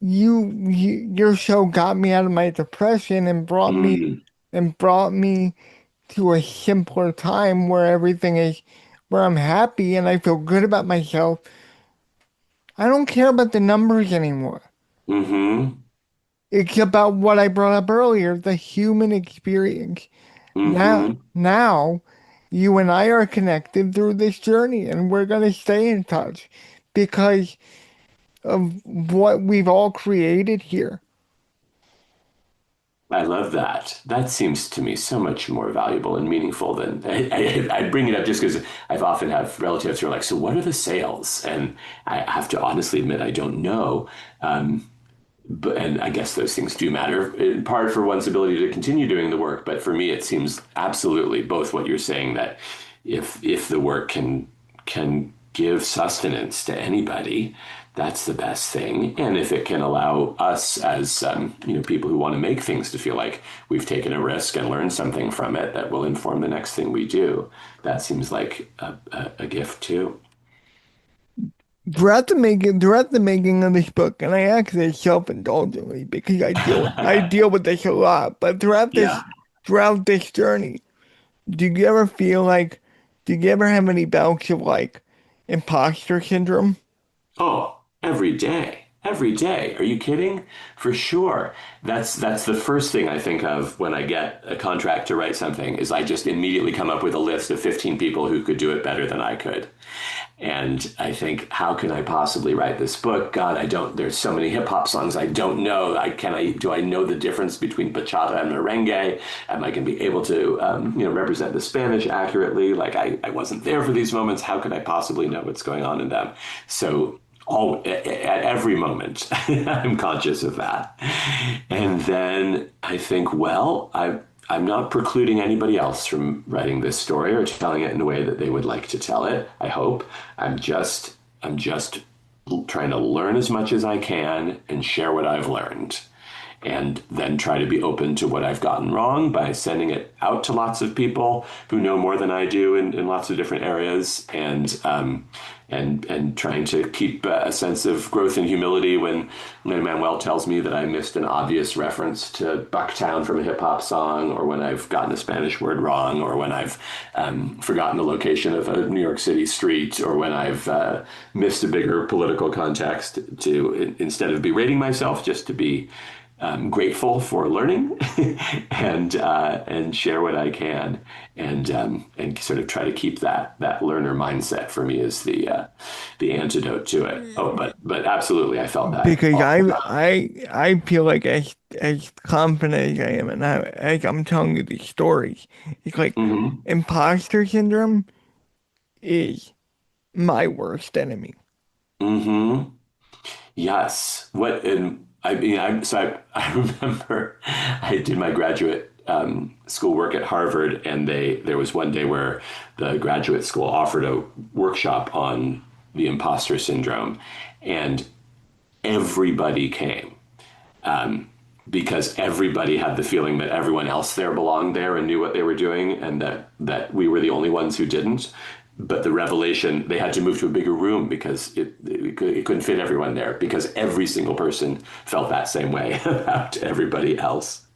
your show got me out of my depression and Mm. brought me to a simpler time where everything is where I'm happy and I feel good about myself. I don't care about the numbers anymore. Mm-hmm. It's about what I brought up earlier, the human experience. Now, Mm-hmm. now you and I are connected through this journey, and we're going to stay in touch because of what we've all created here. I love that. That seems to me so much more valuable and meaningful than I bring it up just because I've often have relatives who are like, so what are the sales? And I have to honestly admit, I don't know. And I guess those things do matter in part for one's ability to continue doing the work. But for me, it seems absolutely both what you're saying that if the work can give sustenance to anybody, that's the best thing. And if it can allow us as people who want to make things to feel like we've taken a risk and learned something from it that will inform the next thing we do, that seems like a gift too. Throughout the making of this book, and I act this self-indulgently because I deal with this a lot, but Yeah. throughout this journey, do you ever feel like do you ever have any bouts of like imposter syndrome? Oh, every day. Every day. Are you kidding? For sure. That's the first thing I think of when I get a contract to write something is I just immediately come up with a list of 15 people who could do it better than I could. And I think, how can I possibly write this book? God, I don't, there's so many hip hop songs I don't know. Do I know the difference between bachata and merengue? Am I going to be able to, represent the Spanish accurately? Like I wasn't there for these moments. How could I possibly know what's going on in them? So at every moment, I'm conscious of that. And then I think, well, I'm not precluding anybody else from writing this story or telling it in a way that they would like to tell it. I hope. I'm just trying to learn as much as I can and share what I've learned. And then try to be open to what I've gotten wrong by sending it out to lots of people who know more than I do in lots of different areas, and trying to keep a sense of growth and humility when Lin-Manuel tells me that I missed an obvious reference to Bucktown from a hip hop song, or when I've gotten a Spanish word wrong, or when I've forgotten the location of a New York City street, or when I've missed a bigger political context, to instead of berating myself, just to be grateful for learning and share what I can and sort of try to keep that learner mindset for me is the antidote to it. Oh, but absolutely, I felt that Because all the time. I feel like as confident as I am, and as I'm telling you these stories, it's like Hmm. imposter syndrome is my worst enemy. Hmm. Yes. What and I mean, I remember I did my graduate school work at Harvard, and there was one day where the graduate school offered a workshop on the imposter syndrome, and everybody came because everybody had the feeling that everyone else there belonged there and knew what they were doing, and that we were the only ones who didn't. But the revelation, they had to move to a bigger room because it couldn't fit everyone there because every single person felt that same way about everybody else.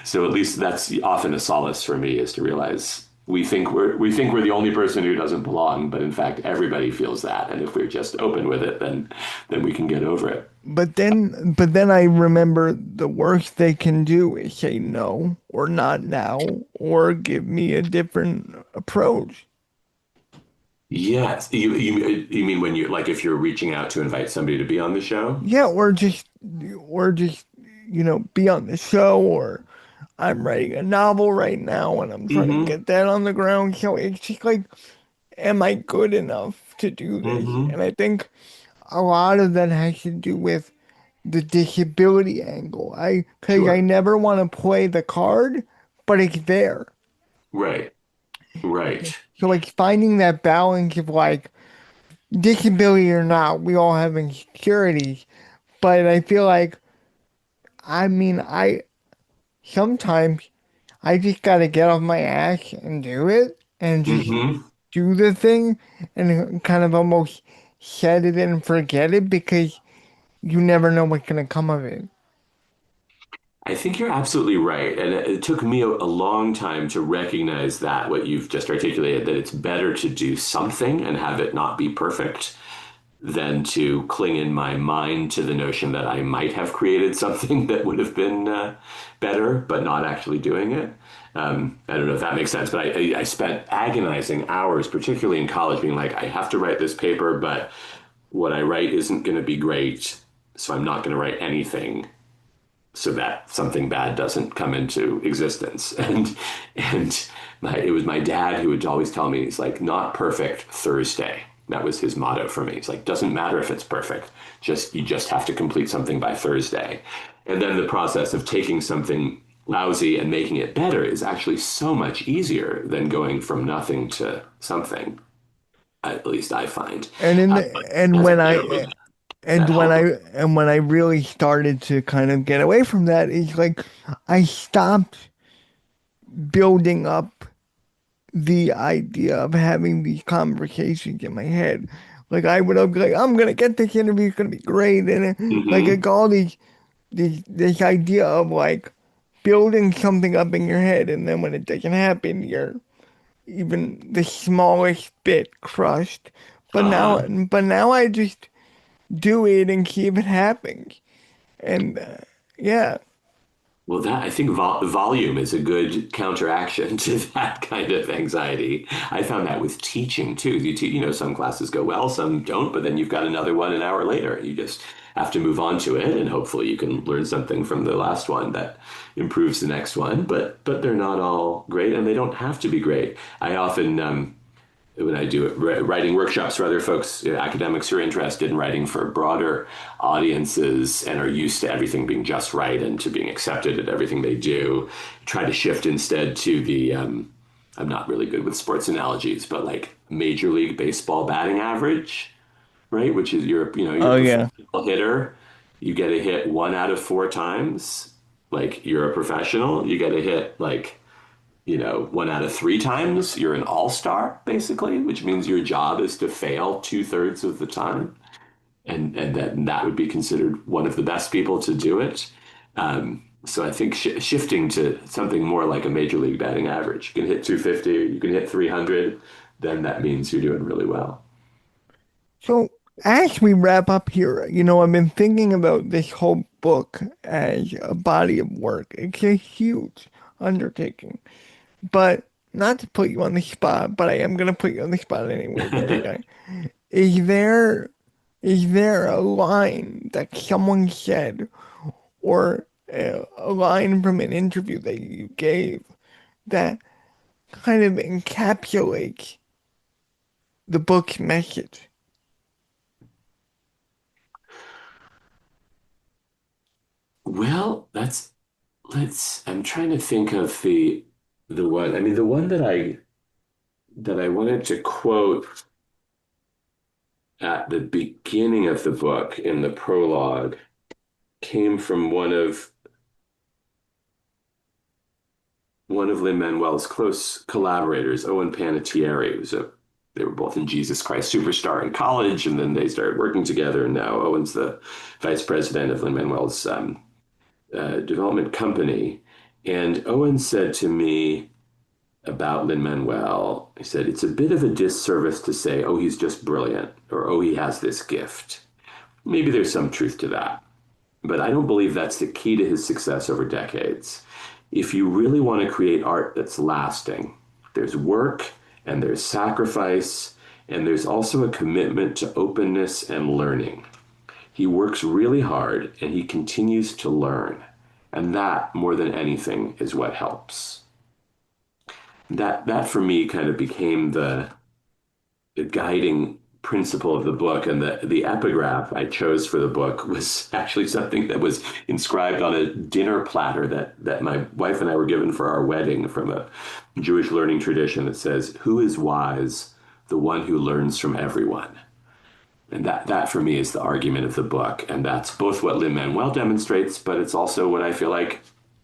So at least that's often a solace for me is to realize we think we're the only person who doesn't belong, but in fact everybody feels that, and if we're just open with it, then we can get over it. But then I remember the worst they can do is say no or not now or give me a different approach. Yes, you mean when you like if you're reaching out to invite somebody to be on the show? Yeah, or just be on the show, or I'm writing a novel right now and I'm trying to Mm-hmm. get that on the ground. So it's just like, am I good enough to do this? Mm-hmm. And I think a lot of that has to do with the disability angle. Because I Sure. never want to play the card, but it's there. Right. Right. So like finding that balance of like disability or not, we all have insecurities. But I feel like, I mean, I sometimes I just gotta get off my ass and do it and just Mm-hmm. do the thing and kind of almost set it and forget it because you never know what's gonna come of it. I think you're absolutely right. And it took me a long time to recognize that, what you've just articulated, that it's better to do something and have it not be perfect than to cling in my mind to the notion that I might have created something that would have been better, but not actually doing it. I don't know if that makes sense, but I spent agonizing hours, particularly in college, being like, I have to write this paper, but what I write isn't going to be great, so I'm not going to write anything so that something bad doesn't come into existence. And it was my dad who would always tell me, he's like, not perfect Thursday. That was his motto for me. It's like, doesn't matter if it's perfect. You just have to complete something by Thursday. And then the process of taking something lousy and making it better is actually so much easier than going from nothing to something. At least I find. And in But the, and as I when get I over that and when hump. I really started to kind of get away from that, it's like I stopped building up the idea of having these conversations in my head. Like I would be like, I'm gonna get this interview, it's gonna be great, and like Hmm. it's all this idea of like building something up in your head, and then when it doesn't happen, you're even the smallest bit crushed. But now, Uh-huh. but now I just do it and keep it happening, and yeah. Well, that I think volume is a good counteraction to that kind of anxiety. I found that with teaching too. Some classes go well, some don't, but then you've got another one an hour later. You just have to move on to it, and hopefully you can learn something from the last one that improves the next one. But they're not all great, and they don't have to be great. I often when I do writing workshops for other folks, academics who are interested in writing for broader audiences and are used to everything being just right and to being accepted at everything they do, try to shift instead to I'm not really good with sports analogies, but like Major League Baseball batting average, right? Which is you're Oh a yeah. professional hitter, you get a hit 1 out of 4 times, like you're a professional, you get a hit like 1 out of 3 times, you're an all-star, basically, which means your job is to fail 2/3 of the time. And that would be considered one of the best people to do it. So I think shifting to something more like a major league batting average, you can hit 250, you can hit 300, then that means you're doing really well. So as we wrap up here, I've been thinking about this whole book as a body of work. It's a huge undertaking. But not to put you on the spot, but I am gonna put you on the spot anyways, okay? Is there is there a line that someone said or a line from an interview that you gave that kind of encapsulates the book's message? Well, I'm trying to think of the one. I mean, the one that I wanted to quote at the beginning of the book in the prologue came from one of Lin-Manuel's close collaborators, Owen Panettiere, they were both in Jesus Christ Superstar in college, and then they started working together. And now Owen's the vice president of Lin-Manuel's development company. And Owen said to me about Lin-Manuel, he said, it's a bit of a disservice to say, oh, he's just brilliant, or oh, he has this gift. Maybe there's some truth to that. But I don't believe that's the key to his success over decades. If you really want to create art that's lasting, there's work and there's sacrifice, and there's also a commitment to openness and learning. He works really hard and he continues to learn. And that, more than anything, is what helps. That for me kind of became the guiding principle of the book, and the epigraph I chose for the book was actually something that was inscribed on a dinner platter that my wife and I were given for our wedding from a Jewish learning tradition that says, "Who is wise? The one who learns from everyone." And that for me is the argument of the book, and that's both what Lin-Manuel demonstrates, but it's also what I feel like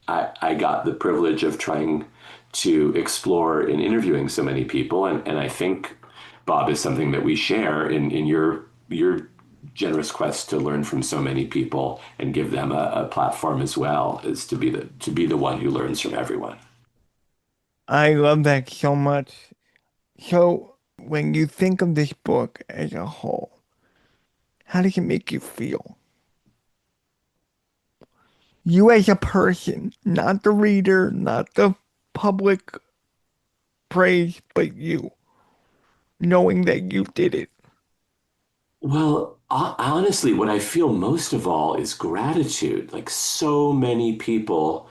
I got the privilege of trying to explore in interviewing so many people, and I think Bob is something that we share in your generous quest to learn from so many people and give them a platform as well, is to be the one who learns from everyone. I love that so much. So, when you think of this book as a whole, how does it make you feel? You as a person, not the reader, not the public praise, but you, knowing that you did it. Well, honestly, what I feel most of all is gratitude. Like, so many people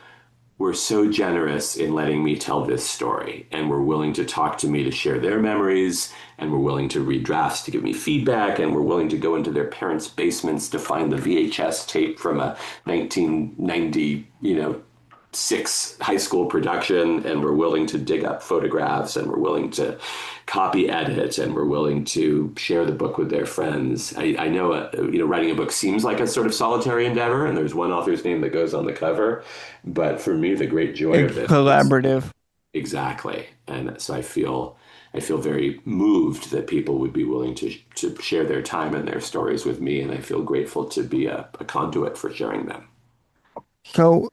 were so generous in letting me tell this story and were willing to talk to me to share their memories, and were willing to read drafts to give me feedback, and were willing to go into their parents' basements to find the VHS tape from a 1990, six high school production, and were willing to dig up photographs, and were willing to copy edit, and were willing to share the book with their friends. I know, writing a book seems like a sort of solitary endeavor, and there's one author's name that goes on the cover. But for me, the great joy of It's this is collaborative. exactly. And so I feel very moved that people would be willing to share their time and their stories with me, and I feel grateful to be a conduit for sharing them. So,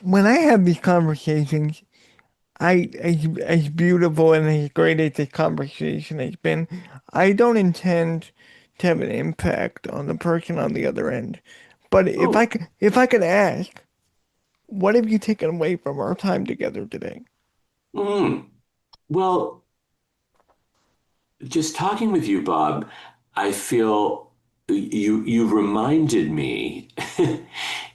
when I have these conversations, as beautiful and as great as this conversation has been, I don't intend to have an impact on the person on the other end. But Oh, if I could ask, what have you taken away from our time together today? mm. Well, just talking with you, Bob, I feel you reminded me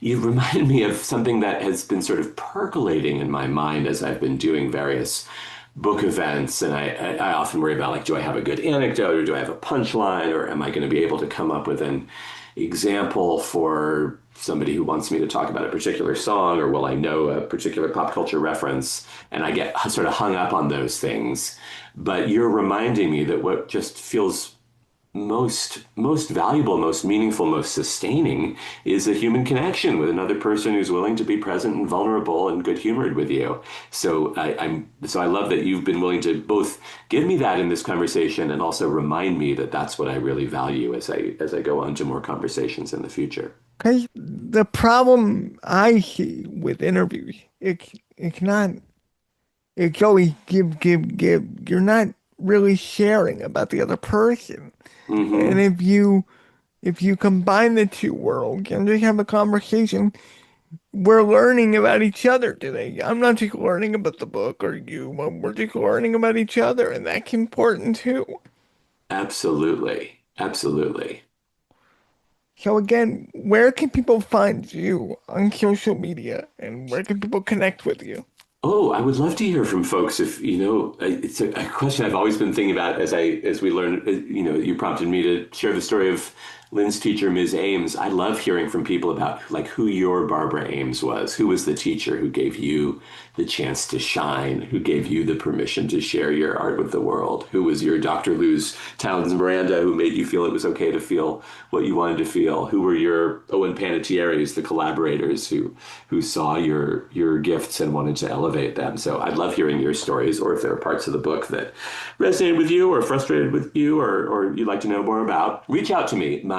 you reminded me of something that has been sort of percolating in my mind as I've been doing various book events, and I often worry about, like, do I have a good anecdote, or do I have a punchline, or am I going to be able to come up with an example for somebody who wants me to talk about a particular song, or will I know a particular pop culture reference? And I get sort of hung up on those things. But you're reminding me that what just feels most valuable, most meaningful, most sustaining is a human connection with another person who's willing to be present and vulnerable and good humored with you. So I love that you've been willing to both give me that in this conversation and also remind me that that's what I really value as I go on to more conversations in the future. Because the problem I see with interviews, it's not, it's always give, give, give. You're not really sharing about the other person. And Hmm. if you combine the two worlds and just have a conversation, we're learning about each other today. I'm not just learning about the book or you, but we're just learning about each other, and that's important too. Absolutely. Absolutely. So again, where can people find you on social media, and where can people connect with you? Oh, I would love to hear from folks if, it's a question I've always been thinking about as we learn, you prompted me to share the story of Lynn's teacher, Ms. Ames. I love hearing from people about like who your Barbara Ames was, who was the teacher who gave you the chance to shine, who gave you the permission to share your art with the world, who was your Dr. Luz Townsend Miranda, who made you feel it was okay to feel what you wanted to feel, who were your Owen Panettieri's, the collaborators who saw your gifts and wanted to elevate them. So I'd love hearing your stories, or if there are parts of the book that resonated with you or frustrated with you, or you'd like to know more about, reach out to me. My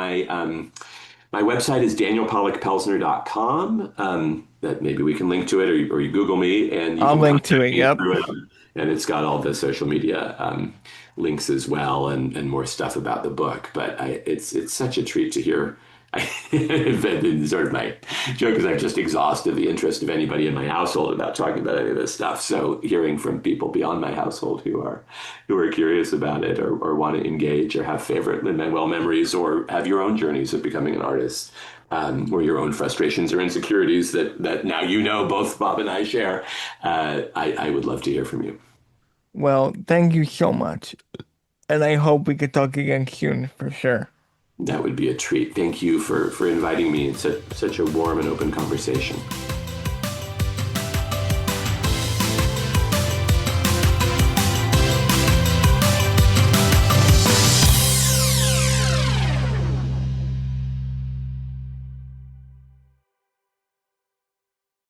website is danielpollack-pelzner.com. That maybe we can link to it, or you Google me and you I'll can link to contact it. me Yep. through it. And it's got all the social media links as well, and more stuff about the book. But it's such a treat to hear. Sort of my joke is I've just exhausted the interest of anybody in my household about talking about any of this stuff. So hearing from people beyond my household who are curious about it, or want to engage, or have favorite Lin-Manuel memories, or have your own journeys of becoming an artist, or your own frustrations or insecurities that now both Bob and I share, I would love to hear from you. Well, thank you so much, and I hope we could talk again soon for sure. That would be a treat. Thank you for inviting me. It's such a warm and open conversation.